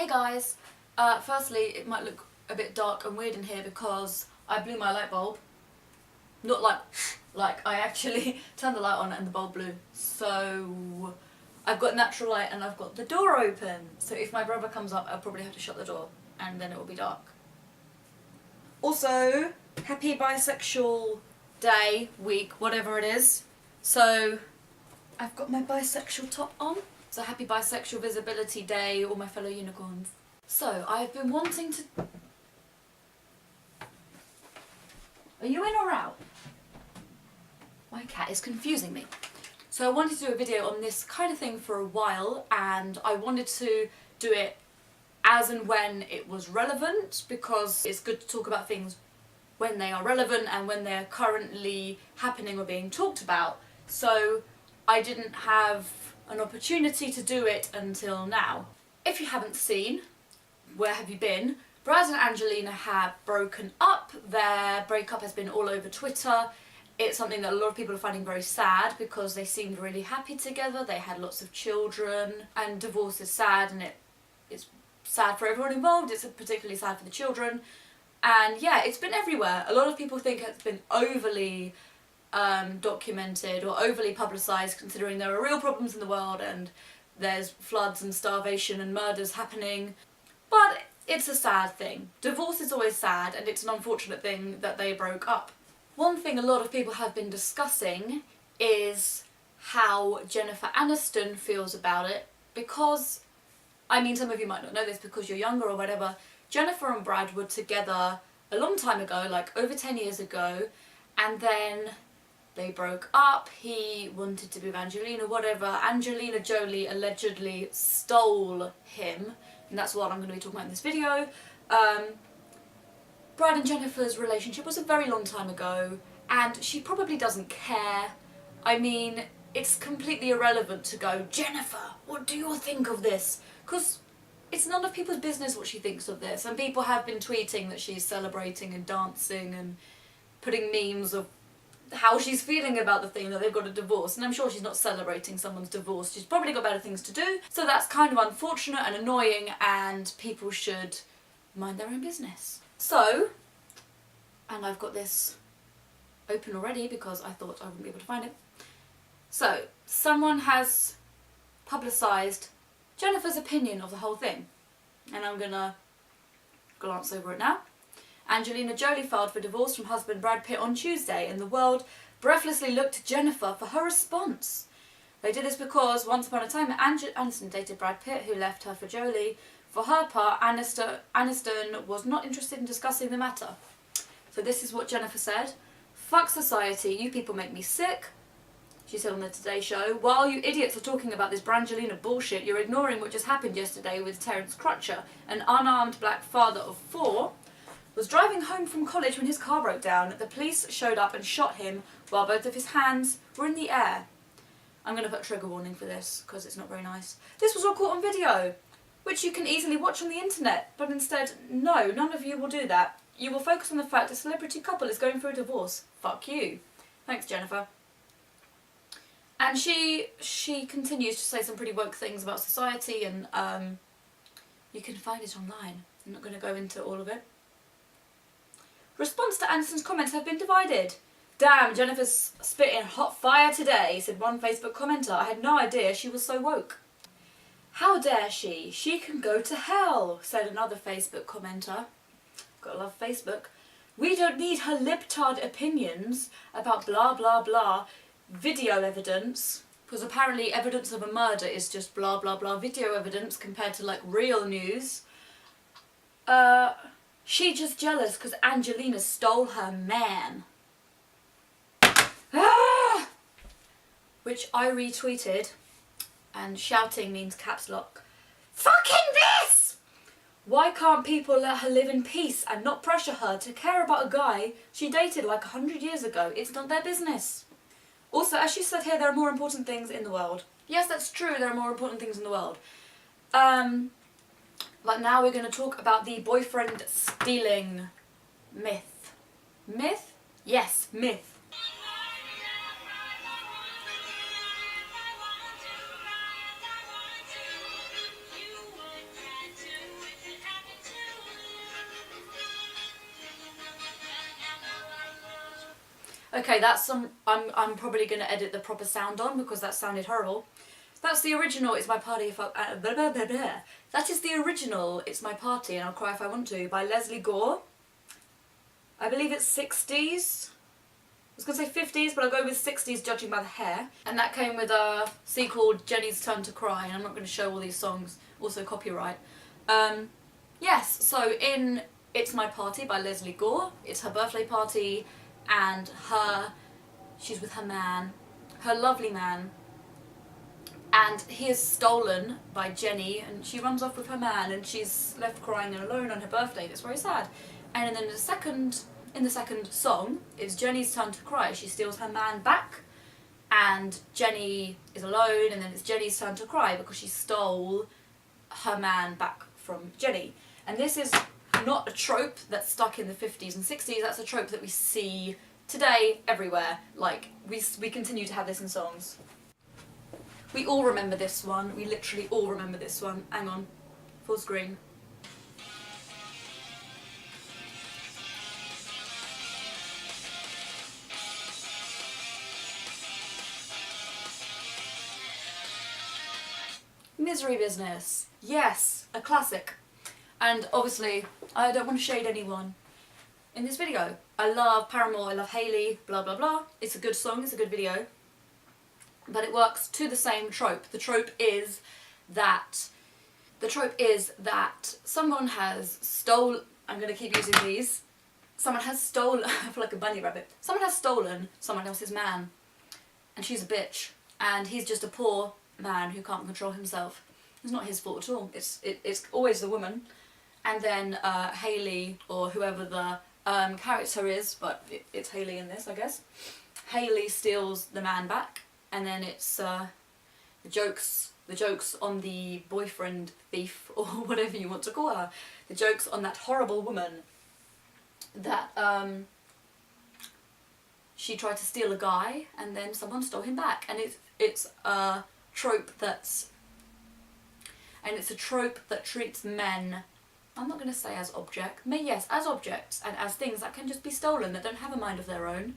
guys, firstly it might look a bit dark and weird in here because I blew my light bulb. Not like I actually turned the light on and the bulb blew. So I've got natural light and I've got the door open. So if my brother comes up, I'll probably have to shut the door and then it will be dark. Also, happy bisexual day, week, whatever it is. So I've got my bisexual top on. So happy bisexual visibility day, all my fellow unicorns. So I've been wanting to... Are you in or out? My cat is confusing me. So I wanted to do a video on this kind of thing for a while, and I wanted to do it as and when it was relevant, because it's good to talk about things when they are relevant and when they're currently happening or being talked about. So I didn't have an opportunity to do it until now. If you haven't seen, where have you been? Brad and Angelina have broken up. Their breakup has been all over Twitter. It's something that a lot of people are finding very sad because they seemed really happy together. They had lots of children, and divorce is sad, and it's sad for everyone involved. It's particularly sad for the children. And yeah, it's been everywhere. A lot of people think it's been overly documented or overly publicised, considering there are real problems in the world and there's floods and starvation and murders happening. But it's a sad thing. Divorce is always sad, and it's an unfortunate thing that they broke up. One thing a lot of people have been discussing is how Jennifer Aniston feels about it, because, I mean, some of you might not know this because you're younger or whatever, Jennifer and Brad were together a long time ago, like over 10 years ago, and then they broke up. He wanted to be with Angelina, whatever. Angelina Jolie allegedly stole him, and that's what I'm going to be talking about in this video. Brad and Jennifer's relationship was a very long time ago, and she probably doesn't care. I mean, it's completely irrelevant to go, Jennifer, what do you think of this? Because it's none of people's business what she thinks of this, and people have been tweeting that she's celebrating and dancing and putting memes of how she's feeling about the thing that they've got a divorce, and I'm sure she's not celebrating someone's divorce. She's probably got better things to do, so that's kind of unfortunate and annoying, and people should mind their own business. So, and I've got this open already because I thought I wouldn't be able to find it. So, someone has publicised Jennifer's opinion of the whole thing, and I'm gonna glance over it now. Angelina Jolie filed for divorce from husband Brad Pitt on Tuesday, and the world breathlessly looked to Jennifer for her response. They did this because once upon a time Aniston dated Brad Pitt, who left her for Jolie. For her part, Aniston was not interested in discussing the matter. So this is what Jennifer said. "Fuck society, you people make me sick," she said on the Today Show. "While you idiots are talking about this Brangelina bullshit, you're ignoring what just happened yesterday with Terence Crutcher, an unarmed black father of 4, was driving home from college when his car broke down. The police showed up and shot him while both of his hands were in the air." I'm going to put a trigger warning for this because it's not very nice. "This was all caught on video, which you can easily watch on the internet, but instead, no, none of you will do that. You will focus on the fact a celebrity couple is going through a divorce. Fuck you." Thanks, Jennifer. And she continues to say some pretty woke things about society, and you can find it online. I'm not going to go into all of it. "Response to Aniston's comments have been divided. Damn, Jennifer's spitting hot fire today," said one Facebook commenter. "I had no idea she was so woke." "How dare she? She can go to hell," said another Facebook commenter. Gotta love Facebook. "We don't need her libtard opinions about blah blah blah video evidence," because apparently evidence of a murder is just blah blah blah video evidence compared to like real news. "She just jealous because Angelina stole her man." Ah! Which I retweeted, and shouting means caps lock. "Fucking this! Why can't people let her live in peace and not pressure her to care about a guy she dated like 100 years ago? It's not their business." Also, as she said here, there are more important things in the world. Yes, that's true, there are more important things in the world. But now we're going to talk about the boyfriend stealing myth. Myth? Yes, myth. Okay, that's some. I'm probably gonna edit the proper sound on because that sounded horrible. That's the original. It's my party if I. Blah, blah, blah, blah. That is the original. It's my party and I'll cry if I want to by Leslie Gore. I believe it's 60s. I was gonna say 50s, but I'll go with 60s judging by the hair. And that came with a sequel, Jenny's Turn to Cry. And I'm not going to show all these songs. Also copyright. Yes. So in It's My Party by Leslie Gore. It's her birthday party. And she's with her man, her lovely man, and he is stolen by Jenny, and she runs off with her man, and she's left crying and alone on her birthday. It's very sad. And then in the second song, it's Jenny's turn to cry. She steals her man back, and Jenny is alone, and then it's Jenny's turn to cry because she stole her man back from Jenny. And this is not a trope that's stuck in the 50s and 60s, that's a trope that we see today everywhere. Like, we continue to have this in songs. We all remember this one, we literally all remember this one. Hang on, full screen. Misery Business. Yes, a classic. And obviously, I don't want to shade anyone in this video. I love Paramore, I love Hayley, blah blah blah. It's a good song, it's a good video. But it works to the same trope. The trope is that someone has stolen, I'm going to keep using these, someone has stolen, I feel like a bunny rabbit, someone has stolen someone else's man, and she's a bitch, and he's just a poor man who can't control himself. It's not his fault at all, it's always the woman. And then Hayley, or whoever the character is, but it's Hayley in this, I guess. Hayley steals the man back, and then it's the jokes on the boyfriend thief, or whatever you want to call her. The jokes on that horrible woman that she tried to steal a guy, and then someone stole him back. And it's a trope that's, and it's a trope that treats men, I'm not going to say as objects, yes, as objects and as things that can just be stolen, that don't have a mind of their own.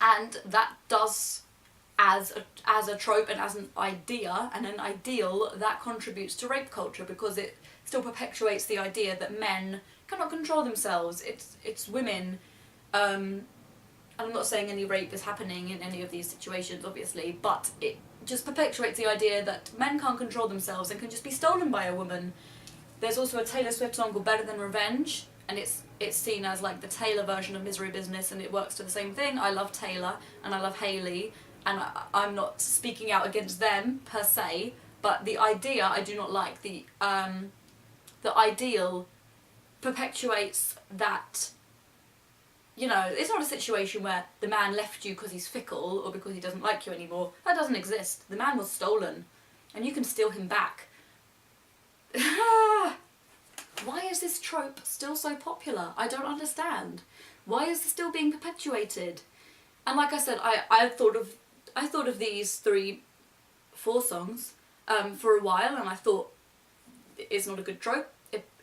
And that does, as a trope and as an idea and an ideal, that contributes to rape culture because it still perpetuates the idea that men cannot control themselves. It's women. And I'm not saying any rape is happening in any of these situations, obviously, but it just perpetuates the idea that men can't control themselves and can just be stolen by a woman. There's also a Taylor Swift song called Better Than Revenge, and it's seen as like the Taylor version of Misery Business, and it works to the same thing. I love Taylor and I love Hayley, and I'm not speaking out against them per se, but the idea I do not like. The ideal perpetuates that, you know, it's not a situation where the man left you because he's fickle or because he doesn't like you anymore. That doesn't exist. The man was stolen, and you can steal him back. Why is this trope still so popular? I don't understand. Why is this still being perpetuated? And like I said, I thought of these 4 songs for a while, and I thought it's not a good trope.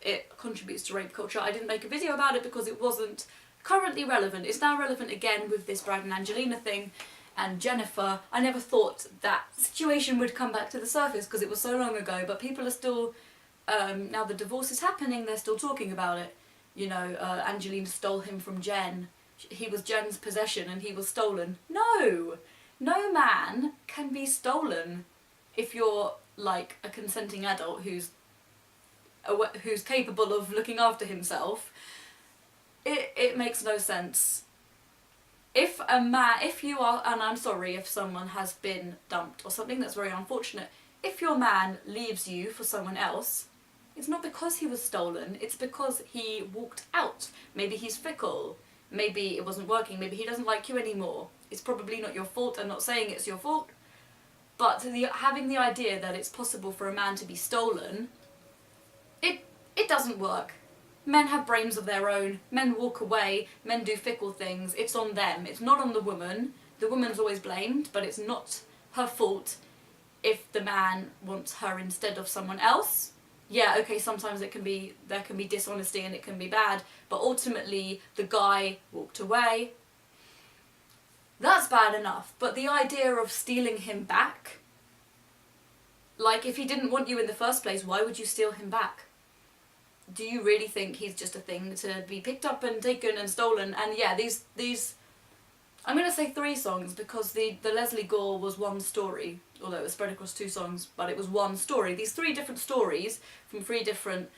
It contributes to rape culture. I didn't make a video about it because it wasn't currently relevant. It's now relevant again with this Brad and Angelina thing and Jennifer. I never thought that situation would come back to the surface because it was so long ago, but people are still, now the divorce is happening, they're still talking about it. You know, Angelina stole him from Jen. He was Jen's possession and he was stolen. No! No man can be stolen if you're like a consenting adult who's capable of looking after himself. It makes no sense. If you are, and I'm sorry if someone has been dumped or something, that's very unfortunate. If your man leaves you for someone else, it's not because he was stolen, it's because he walked out. Maybe he's fickle, maybe it wasn't working, maybe he doesn't like you anymore. It's probably not your fault, I'm not saying it's your fault, but having the idea that it's possible for a man to be stolen, it doesn't work. Men have brains of their own, men walk away, men do fickle things, it's on them, it's not on the woman. The woman's always blamed, but it's not her fault if the man wants her instead of someone else. yeah, okay, sometimes there can be dishonesty and it can be bad, but ultimately the guy walked away. That's bad enough, but the idea of stealing him back, like, if he didn't want you in the first place, why would you steal him back? Do you really think he's just a thing to be picked up and taken and stolen? And yeah, these I'm going to say 3 songs, because the Leslie Gore was one story, although it was spread across 2 songs, but it was one story. These 3 different stories from 3 different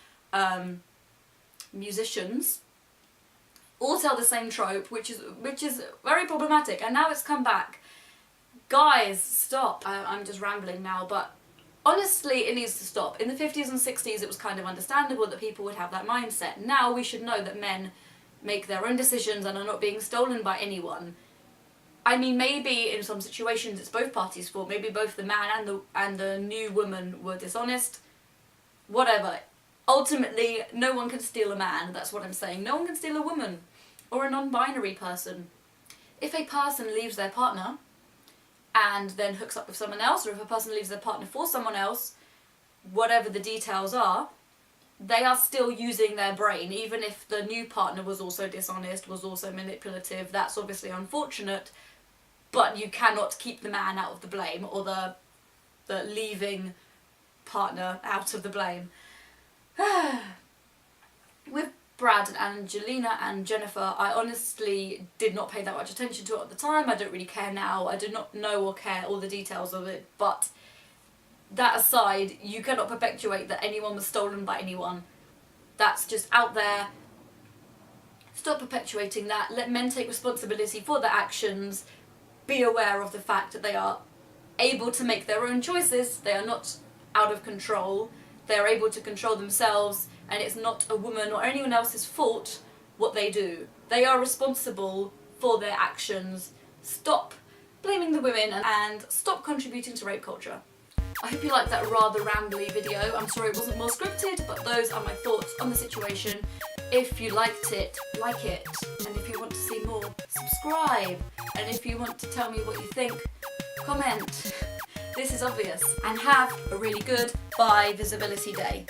musicians all tell the same trope, which is very problematic, and now it's come back. Guys, stop. I'm just rambling now, but honestly, it needs to stop. In the 50s and 60s, it was kind of understandable that people would have that mindset. Now we should know that men make their own decisions and are not being stolen by anyone. I mean, maybe in some situations it's both parties' fault. Maybe both the man and the new woman were dishonest. Whatever. Ultimately, no one can steal a man. That's what I'm saying. No one can steal a woman or a non-binary person. If a person leaves their partner and then hooks up with someone else, or if a person leaves their partner for someone else, whatever the details are, they are still using their brain, even if the new partner was also dishonest, was also manipulative. That's obviously unfortunate, but you cannot keep the man out of the blame, or the leaving partner out of the blame. With Brad and Angelina and Jennifer, I honestly did not pay that much attention to it at the time. I don't really care now. I do not know or care all the details of it, but that aside, you cannot perpetuate that anyone was stolen by anyone. That's just out there. Stop perpetuating that. Let men take responsibility for their actions. Be aware of the fact that they are able to make their own choices. They are not out of control. They are able to control themselves, and it's not a woman or anyone else's fault what they do. They are responsible for their actions. Stop blaming the women and stop contributing to rape culture. I hope you liked that rather rambly video. I'm sorry it wasn't more scripted, but those are my thoughts on the situation. If you liked it, like it. And if you want to see more, subscribe. And if you want to tell me what you think, comment. This is obvious. And have a really good Bi Visibility Day.